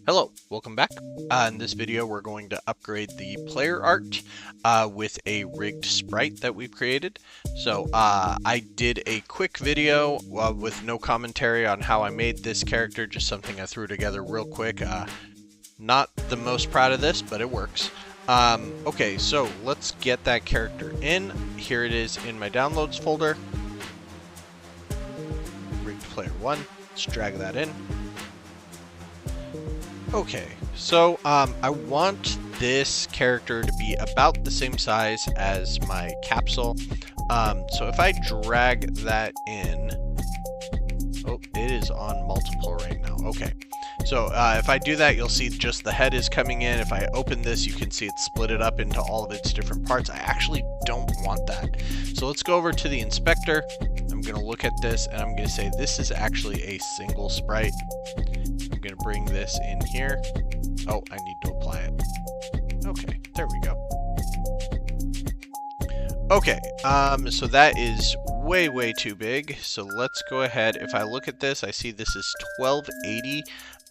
Hello, welcome back. In this video, we're going to upgrade the player art with a rigged sprite that we've created. So I did a quick video with no commentary on how I made this character, just something I threw together real quick. Not the most proud of this, but it works. Okay, so let's get that character in. Here it is in my downloads folder. Rigged player 1. Let's drag that in. Okay, so I want this character to be about the same size as my capsule. So if I drag that in, oh, it is on multiple right now. Okay, so if I do that, you'll see just the head is coming in. If I open this, you can see it split it up into all of its different parts. I actually don't want that. So let's go over to the inspector. I'm going to look at this and I'm going to say this is actually a single sprite. I'm going to bring this in here. Oh, I need to apply it. Okay, there we go. Okay, so that is way too big. So let's go ahead. If I look at this, I see this is 1280.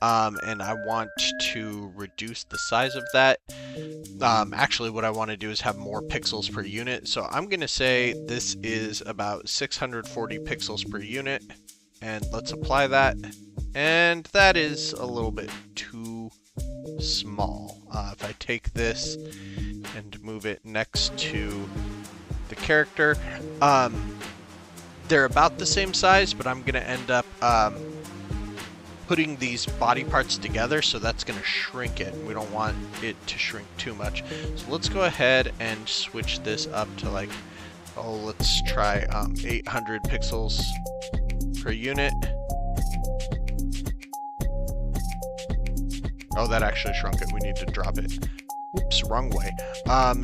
And I want to reduce the size of that. Actually, what I want to do is have more pixels per unit. So I'm going to say this is about 640 pixels per unit. And let's apply that. And that is a little bit too small. If I take this and move it next to the character, they're about the same size, but I'm going to end up putting these body parts together, so that's going to shrink it. We don't want it to shrink too much. So let's go ahead and switch this up to like, oh, let's try 800 pixels per unit. Oh, that actually shrunk it. We need to drop it. Oops, wrong way.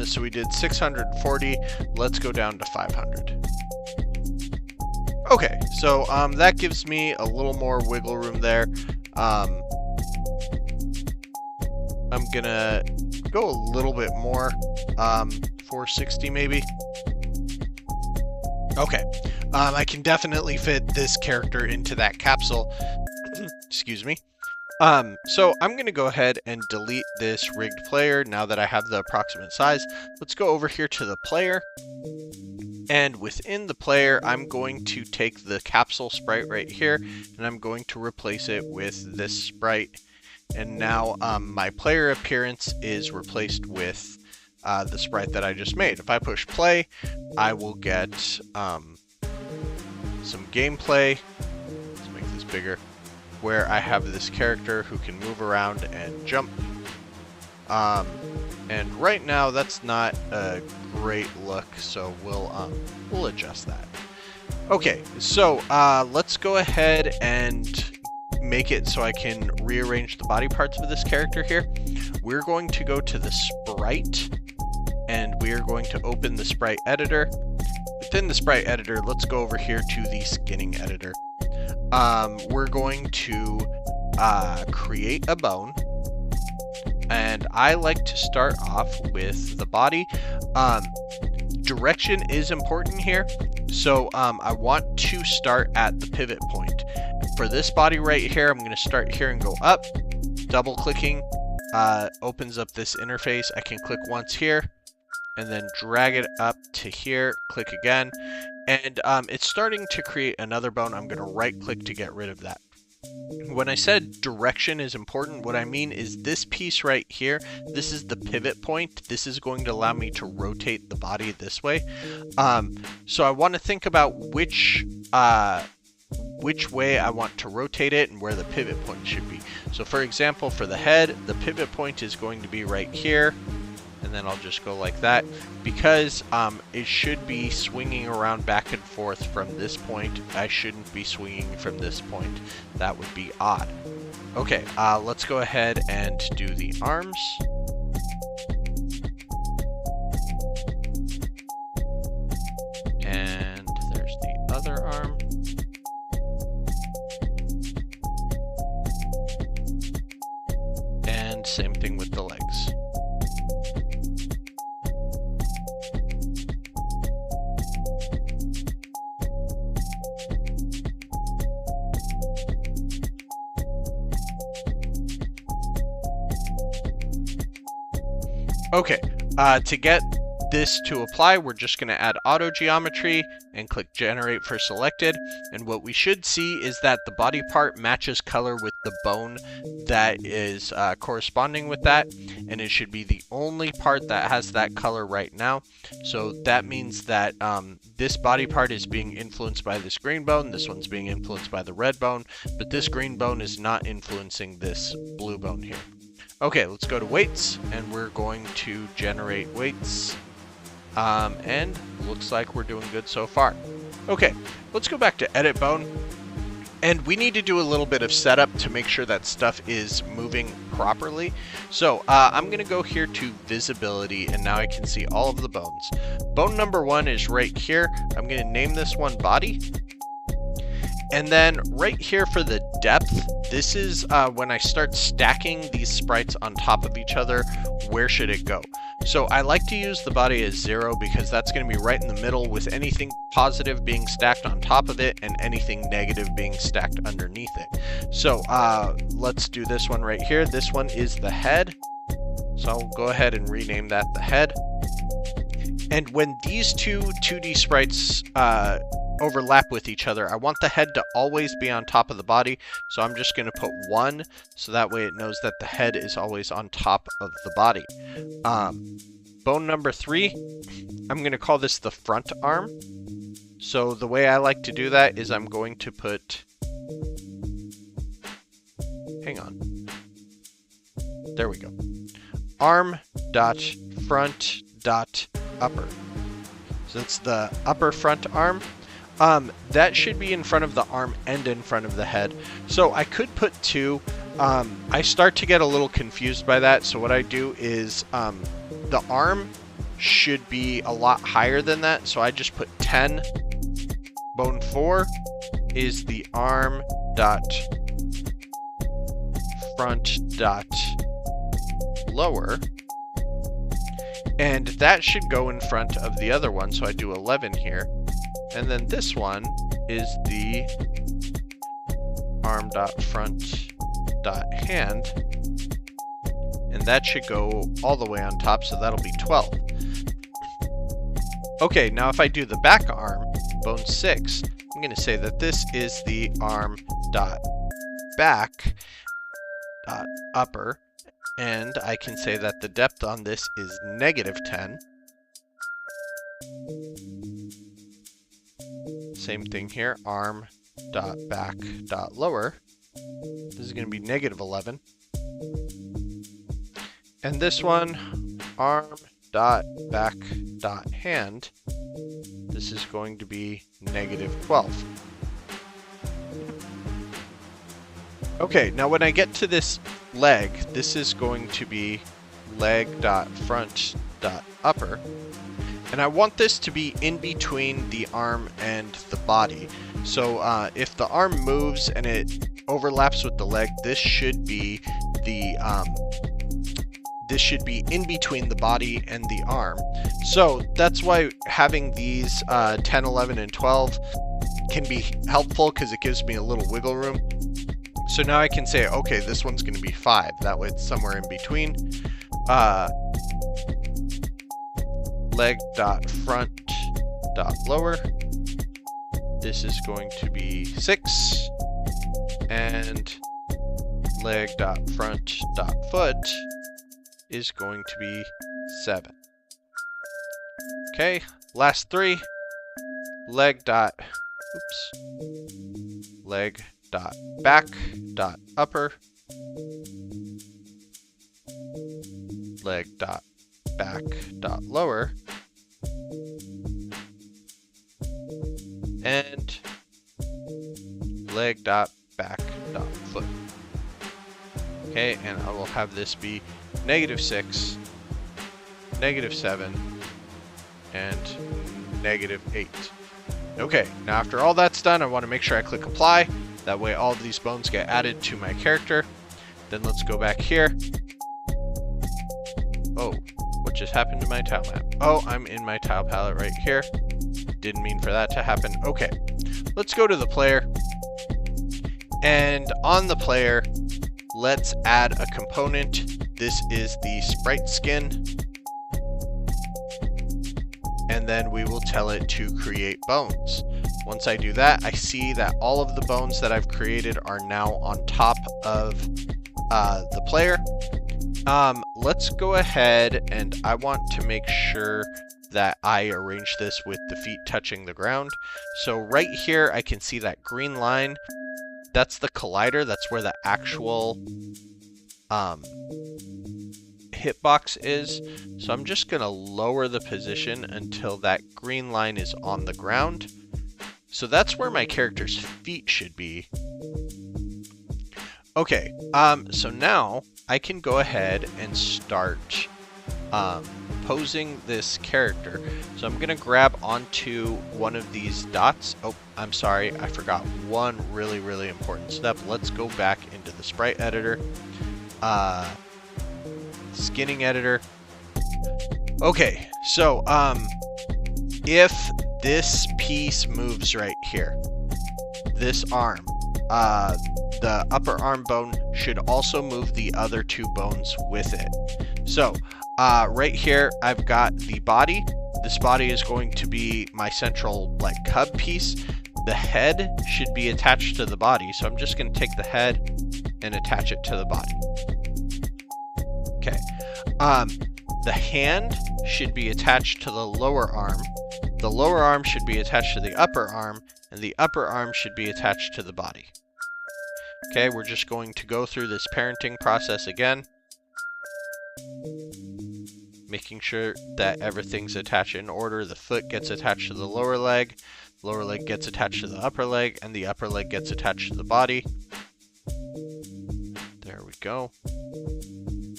So we did 640. Let's go down to 500. Okay, so that gives me a little more wiggle room there. I'm gonna go a little bit more, 460 maybe. Okay, I can definitely fit this character into that capsule. Excuse me. So I'm going to go ahead and delete this rigged player now that I have the approximate size. Let's go over here to the player. And within the player, I'm going to take the capsule sprite right here, and I'm going to replace it with this sprite. And now my player appearance is replaced with the sprite that I just made. If I push play, I will get some gameplay. Let's make this bigger. Where I have this character who can move around and jump. And right now that's not a great look, so we'll adjust that. Okay, so let's go ahead and make it so I can rearrange the body parts of this character here. We're going to go to the sprite, and we are going to open the sprite editor. Within the sprite editor, let's go over here to the skinning editor. We're going to create a bone, and I like to start off with the body. Direction is important here, so I want to start at the pivot point. For this body right here, I'm going to start here and go up. Double clicking opens up this interface. I can click once here and then drag it up to here, click again. And it's starting to create another bone. I'm going to right click to get rid of that. When I said direction is important, what I mean is this piece right here, this is the pivot point. This is going to allow me to rotate the body this way. So I want to think about which way I want to rotate it and where the pivot point should be. So for example, for the head, the pivot point is going to be right here. And then I'll just go like that, because it should be swinging around back and forth from this point. I shouldn't be swinging from this point. That would be odd. Okay, let's go ahead and do the arms. And there's the other arm. And same thing with the legs. Okay, to get this to apply, we're just going to add auto geometry and click generate for selected. And what we should see is that the body part matches color with the bone that is corresponding with that. And it should be the only part that has that color right now. So that means that this body part is being influenced by this green bone. This one's being influenced by the red bone, but this green bone is not influencing this blue bone here. Okay, let's go to weights, and we're going to generate weights. And looks like we're doing good so far. Okay, let's go back to edit bone. And we need to do a little bit of setup to make sure that stuff is moving properly. So I'm going to go here to visibility, and now I can see all of the bones. Bone number 1 is right here. I'm going to name this one body. And then right here for the depth, this is when I start stacking these sprites on top of each other, where should it go? So I like to use the body as 0 because that's going to be right in the middle, with anything positive being stacked on top of it and anything negative being stacked underneath it. So let's do this one right here. This one is the head. So I'll go ahead and rename that the head. And when these two 2D sprites overlap with each other, I want the head to always be on top of the body, so I'm just going to put 1, so that way it knows that the head is always on top of the body. Bone number 3, I'm going to call this the front arm. So the way I like to do that is I'm going to put, hang on, there we go, arm.front.upper. So that's the upper front arm. That should be in front of the arm and in front of the head. So I could put 2. I start to get a little confused by that. So what I do is the arm should be a lot higher than that. So I just put 10. Bone 4 is the arm dot front dot lower. And that should go in front of the other one. So I do 11 here. And then this one is the arm.front.hand, and that should go all the way on top, so that'll be 12. Okay, now if I do the back arm, bone 6, I'm going to say that this is the arm.back.upper, and I can say that the depth on this is -10. Same thing here, arm.back.lower. This is going to be -11. And this one, arm.back.hand. This is going to be -12. Okay, now when I get to this leg, this is going to be leg.front.upper. And I want this to be in between the arm and the body. So if the arm moves and it overlaps with the leg, this should be the in between the body and the arm. So that's why having these 10, 11, and 12 can be helpful, because it gives me a little wiggle room. So now I can say, okay, this one's going to be 5. That way it's somewhere in between. Leg.front.lower. This is going to be 6. And leg.front.foot is going to be 7. Okay, last 3. Leg.back.upper. Leg.back.lower. And leg.back.foot. Okay, and I will have this be -6, -7, and -8. Okay, now after all that's done, I want to make sure I click apply. That way all of these bones get added to my character. Then let's go back here. Oh, what just happened to my tile map? Oh, I'm in my tile palette right here. Didn't mean for that to happen. Okay, let's go to the player. And on the player, let's add a component. This is the sprite skin. and then we will tell it to create bones. Once I do that, I see that all of the bones that I've created are now on top of the player. Let's go ahead, and I want to make sure that I arrange this with the feet touching the ground. So right here, I can see that green line. That's the collider. That's where the actual hitbox is. So I'm just going to lower the position until that green line is on the ground. So that's where my character's feet should be. Okay, so now I can go ahead and start posing this character. So I'm going to grab onto one of these dots. Oh, I'm sorry, I forgot one really, really important step. Let's go back into the sprite editor, skinning editor. Okay, so if this piece moves right here, this arm, the upper arm bone should also move the other two bones with it. So right here, I've got the body. This body is going to be my central like cub piece. The head should be attached to the body. So I'm just going to take the head and attach it to the body. Okay. The hand should be attached to the lower arm. The lower arm should be attached to the upper arm, and the upper arm should be attached to the body. Okay, we're just going to go through this parenting process again, making sure that everything's attached in order. The foot gets attached to the lower leg gets attached to the upper leg, and the upper leg gets attached to the body. There we go.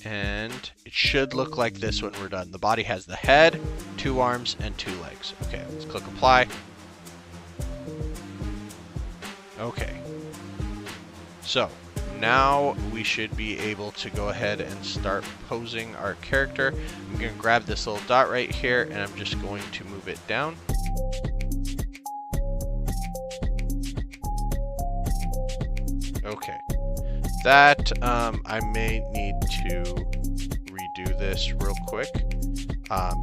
And it should look like this when we're done. The body has the head, 2 arms, and 2 legs. Okay, let's click apply. Okay. So, now we should be able to go ahead and start posing our character. I'm going to grab this little dot right here, and I'm just going to move it down. Okay. That, I may need to redo this real quick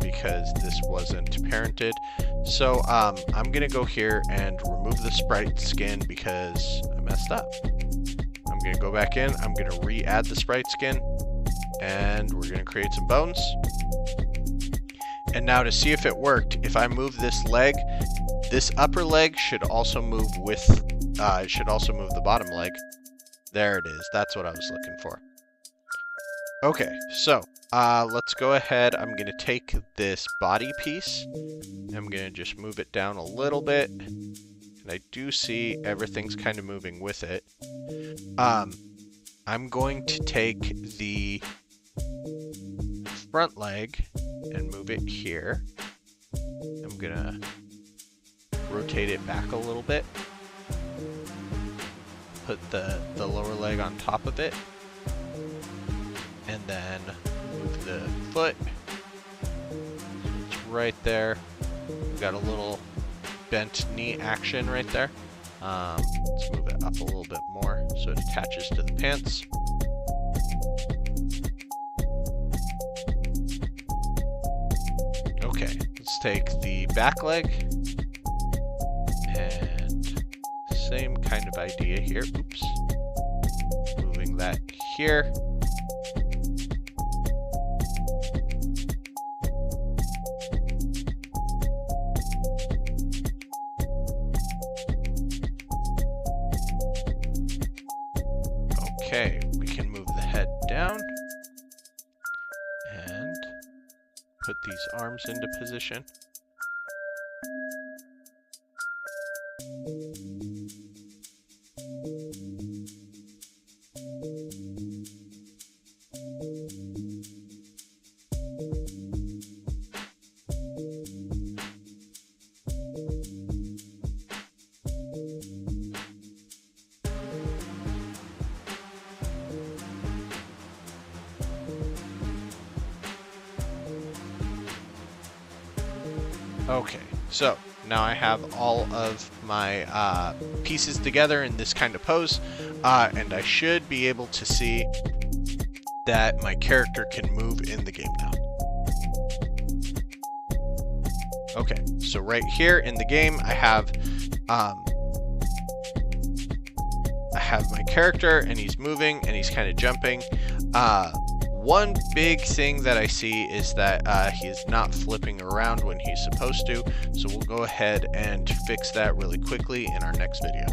because this wasn't parented. So I'm going to go here and remove the sprite skin because I messed up. I'm going to go back in. I'm going to re-add the sprite skin, and we're going to create some bones. And now to see if it worked, if I move this leg, this upper leg should also move with, it should also move the bottom leg. There it is. That's what I was looking for. Okay, so let's go ahead. I'm going to take this body piece. I'm going to just move it down a little bit. And I do see everything's kind of moving with it. I'm going to take the front leg and move it here. I'm going to rotate it back a little bit. Put the lower leg on top of it, and then move the foot. It's right there. We've got a little bent knee action right there. Let's move it up a little bit more so it attaches to the pants. Okay, let's take the back leg and same kind of idea here. Oops. Moving that here. Okay, we can move the head down and put these arms into position. Okay, so now I have all of my pieces together in this kind of pose, and I should be able to see that my character can move in the game now. Okay, so right here in the game, I have my character, and he's moving, and he's kind of jumping. One big thing that I see is that he is not flipping around when he's supposed to, so we'll go ahead and fix that really quickly in our next video.